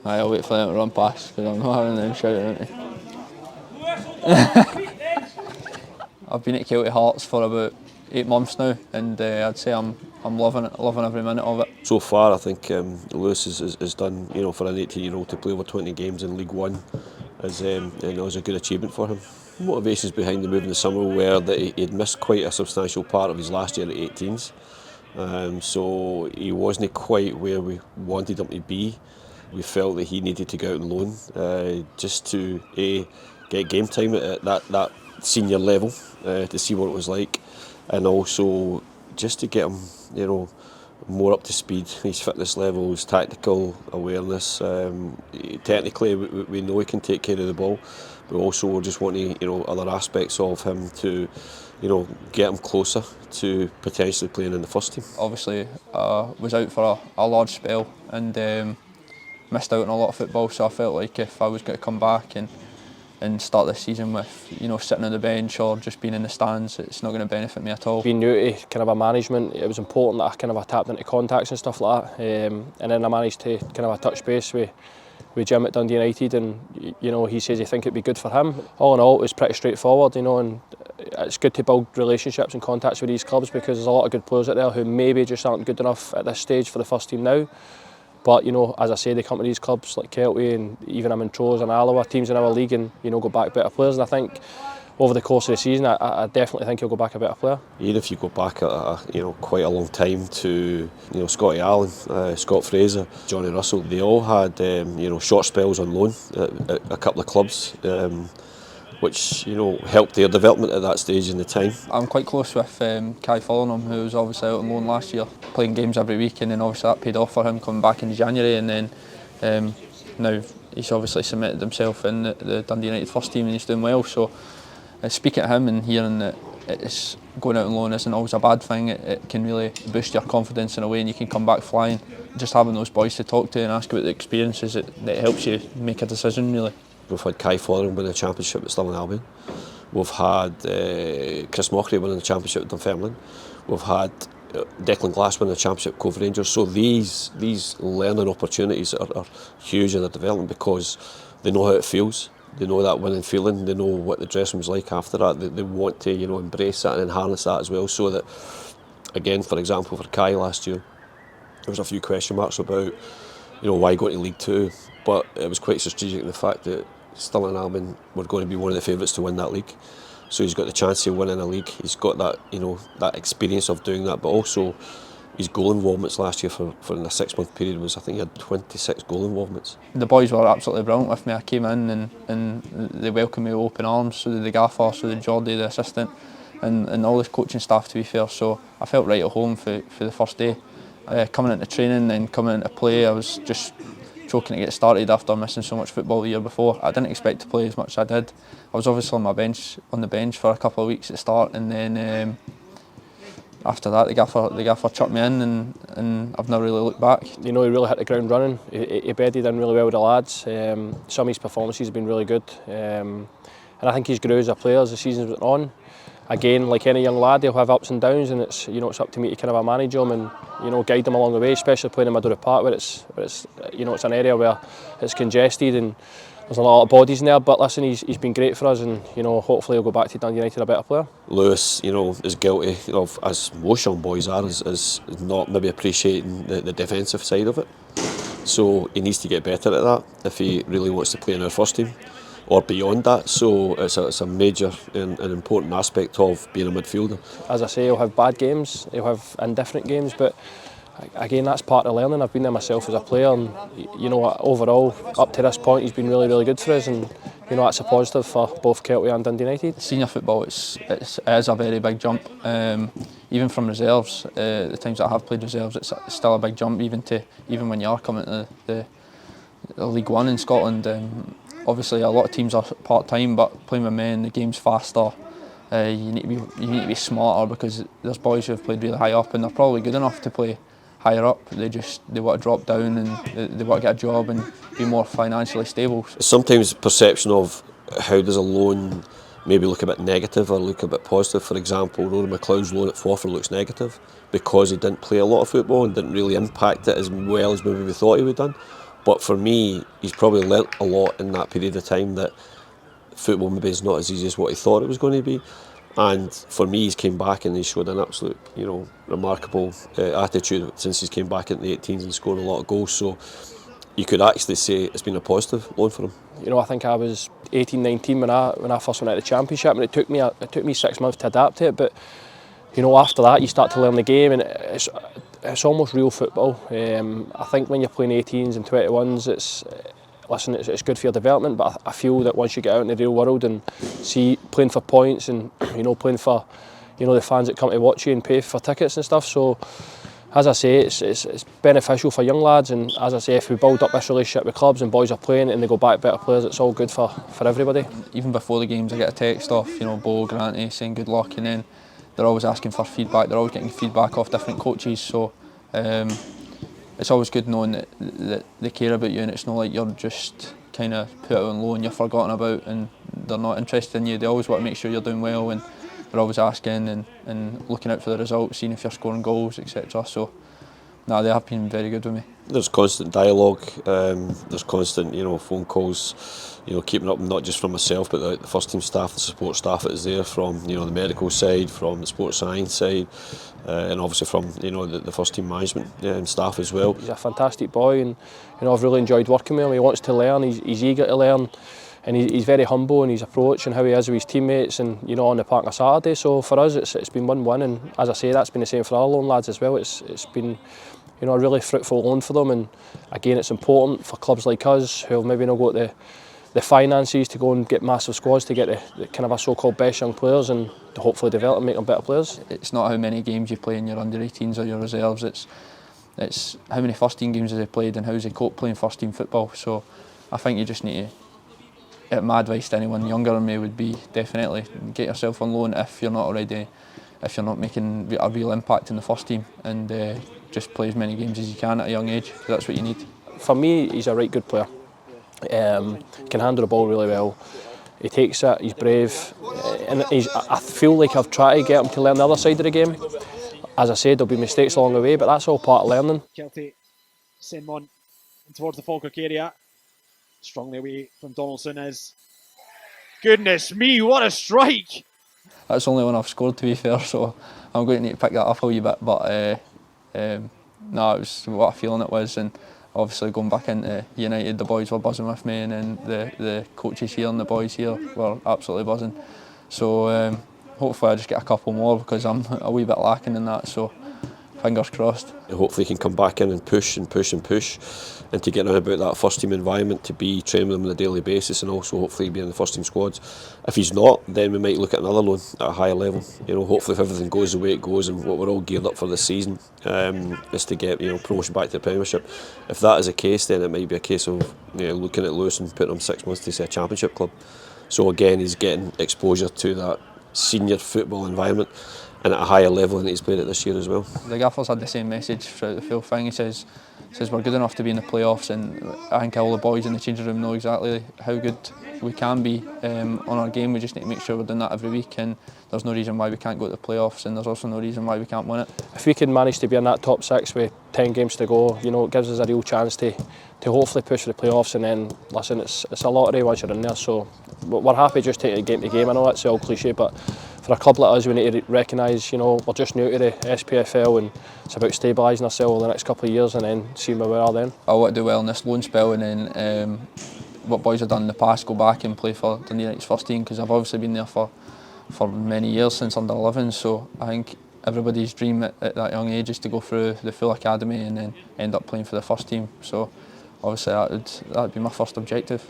I'll wait for them to run past because I'm not having them shouting at me. I've been at Kelty Hearts for about 8 months now, and I'd say I'm loving it, loving every minute of it. So far, I think Lewis has done, for an 18-year-old to play over 20 games in League One is a good achievement for him. Motivations behind the move in the summer were that he'd missed quite a substantial part of his last year at 18s, so he wasn't quite where we wanted him to be. We felt that he needed to go out on loan just to get game time at that senior level to see what it was like, and also just to get him, more up to speed, his fitness levels, tactical awareness. Technically, we know he can take care of the ball, but also we're just wanting, other aspects of him to, get him closer to potentially playing in the first team. Obviously, was out for a large spell and missed out on a lot of football, so I felt like if I was going to come back and start this season with, sitting on the bench or just being in the stands, it's not going to benefit me at all. Being new to kind of a management, it was important that I tapped into contacts and stuff like that, and then I managed to touch base with Jim at Dundee United, and he says he think it'd be good for him. All in all, it was pretty straightforward, and it's good to build relationships and contacts with these clubs because there's a lot of good players out there who maybe just aren't good enough at this stage for the first team now. But as I say, they come to these clubs like Kelty and even Montrose and Alloa, teams in our league, and go back better players. And I think over the course of the season, I definitely think he'll go back a better player. Even if you go back quite a long time to Scotty Allen, Scott Fraser, Johnny Russell, they all had short spells on loan at a couple of clubs, which helped their development at that stage in the time. I'm quite close with Kai Fullingham, who was obviously out on loan last year, playing games every week, and then obviously that paid off for him coming back in January, and then now he's obviously cemented himself in the Dundee United first team and he's doing well. So speaking to him and hearing that it's going out on loan isn't always a bad thing, it can really boost your confidence in a way, and you can come back flying. Just having those boys to talk to and ask about the experiences, it helps you make a decision really. We've had Kai Fullingham win the championship at Stirling Albion. We've had Chris Mockery winning the championship at Dunfermline. We've had Declan Glass winning the championship at Cove Rangers. So these learning opportunities are huge in their development because they know how it feels. They know that winning feeling. They know what the dressing room's like after that. They want to embrace that and harness that as well. So that, again, for example, for Kai last year, there was a few question marks about why go to League Two, but it was quite strategic in the fact that Stirling Albion were going to be one of the favourites to win that league. So he's got the chance of winning a league. He's got that that experience of doing that, but also his goal involvements last year for in a 6-month period was, I think he had 26 goal involvements. The boys were absolutely brilliant with me. I came in and they welcomed me with open arms, so did the gaffer, so did Geordie, the assistant, and all the coaching staff, to be fair. So I felt right at home for the first day. Coming into training and coming into play, I was just choking to get started after missing so much football the year before. I didn't expect to play as much as I did. I was obviously on the bench for a couple of weeks at the start, and then after that the gaffer chucked me in, and I've never really looked back. He really hit the ground running. He bedded in really well with the lads. Some of his performances have been really good, and I think he's grew as a player as the season's went on. Again, like any young lad, he'll have ups and downs, and it's it's up to me to manage him and guide him along the way. Especially playing in Midfielder Park, where it's an area where it's congested and there's a lot of bodies in there. But listen, he's been great for us, and hopefully he'll go back to Dundee United a better player. Lewis, is guilty of, as most young boys are, is not maybe appreciating the defensive side of it. So he needs to get better at that if he really wants to play in our first team or beyond that. So it's a major and an important aspect of being a midfielder. As I say, he'll have bad games, he'll have indifferent games, but again, that's part of learning. I've been there myself as a player, and overall, up to this point, he's been really, really good for us, and that's a positive for both Kelty and Dundee United. Senior football, it is a very big jump. Even from reserves, the times that I have played reserves, it's still a big jump. Even when you are coming to the League One in Scotland. Obviously, a lot of teams are part-time, but playing with men, the game's faster. You need to be smarter because there's boys who have played really high up and they're probably good enough to play higher up. They want to drop down and they want to get a job and be more financially stable. Sometimes perception of how does a loan maybe look a bit negative or look a bit positive. For example, Rory McLeod's loan at Forfar looks negative because he didn't play a lot of football and didn't really impact it as well as maybe we thought he would have done. But for me, he's probably learnt a lot in that period of time, that football maybe is not as easy as what he thought it was going to be. And for me, he's came back and he's showed an absolute, remarkable attitude since he's came back in the 18s and scored a lot of goals. So you could actually say it's been a positive loan for him. I think I was 18, 19 when I first went out of the Championship, and it took me 6 months to adapt to it. But after that, you start to learn the game, and it's almost real football. I think when you're playing 18s and 21s, it's good for your development, but I feel that once you get out in the real world and see playing for points and playing for the fans that come to watch you and pay for tickets and stuff, so as I say, it's beneficial for young lads, and as I say, if we build up this relationship with clubs and boys are playing and they go back better players, it's all good for everybody. Even before the games, I get a text off Bo, Grant saying good luck, and then they're always asking for feedback, they're always getting feedback off different coaches, so it's always good knowing that they care about you, and it's not like you're just kind of put out on loan, you're forgotten about and they're not interested in you. They always want to make sure you're doing well, and they're always asking and looking out for the results, seeing if you're scoring goals, etc. So they have been very good with me. There's constant dialogue, there's constant phone calls, keeping up, not just from myself but the first team staff, the support staff that is there, from the medical side, from the sports science side, and obviously from the first team management and staff as well. He's a fantastic boy, and I've really enjoyed working with him. He wants to learn, he's eager to learn, and he's very humble in his approach and how he is with his teammates, and on the park on Saturday. So for us, it's been win-win, and as I say, that's been the same for our loan lads as well. It's been a really fruitful loan for them, and again, it's important for clubs like us who have maybe not got the finances to go and get massive squads to get the kind of a so-called best young players and to hopefully develop and make them better players. It's not how many games you play in your under-18s or your reserves, it's how many first team games has he played and how's he coped playing first team football. So I think you just need to, my advice to anyone younger than me would be definitely get yourself on loan if you're not making a real impact in the first team, and just play as many games as you can at a young age, because that's what you need. For me, he's a right good player. Can handle the ball really well. He takes it, he's brave, and I feel like I've tried to get him to learn the other side of the game. As I said, there'll be mistakes along the way, but that's all part of learning. Kelty send one towards the Falkirk area. Strongly away from Donaldson is... Goodness me, what a strike! That's the only one I've scored, to be fair, so I'm going to need to pick that up a wee bit, but it was what a feeling it was, and obviously going back into United, the boys were buzzing with me, and then the coaches here and the boys here were absolutely buzzing. So hopefully I just get a couple more, because I'm a wee bit lacking in that, so fingers crossed. Hopefully he can come back in and push and push and push, and to get on about that first team environment, to be training with them on a daily basis, and also hopefully be in the first team squads. If he's not, then we might look at another loan at a higher level. Hopefully if everything goes the way it goes, and what we're all geared up for this season is to get promotion back to the Premiership. If that is the case, then it might be a case of looking at Lewis and putting him 6 months to say a Championship club. So again, he's getting exposure to that senior football environment, and at a higher level than he's played it this year as well. The gaffer's had the same message throughout the full thing. He says we're good enough to be in the playoffs, and I think all the boys in the changing room know exactly how good we can be on our game. We just need to make sure we're doing that every week, and there's no reason why we can't go to the playoffs, and there's also no reason why we can't win it. If we can manage to be in that top 6 with 10 games to go, it gives us a real chance to hopefully push for the playoffs, and then listen, it's a lottery once you're in there, so we're happy just taking it game to game. I know that's all cliche, but for a club like us, we need to recognise, we're just new to the SPFL, and it's about stabilising ourselves over the next couple of years and then seeing where we are then. I want to do well in this loan spell, and then what boys have done in the past, go back and play for the United's first team, because I've obviously been there for many years, since under 11, so I think everybody's dream at that young age is to go through the full academy and then end up playing for the first team. So obviously that would be my first objective.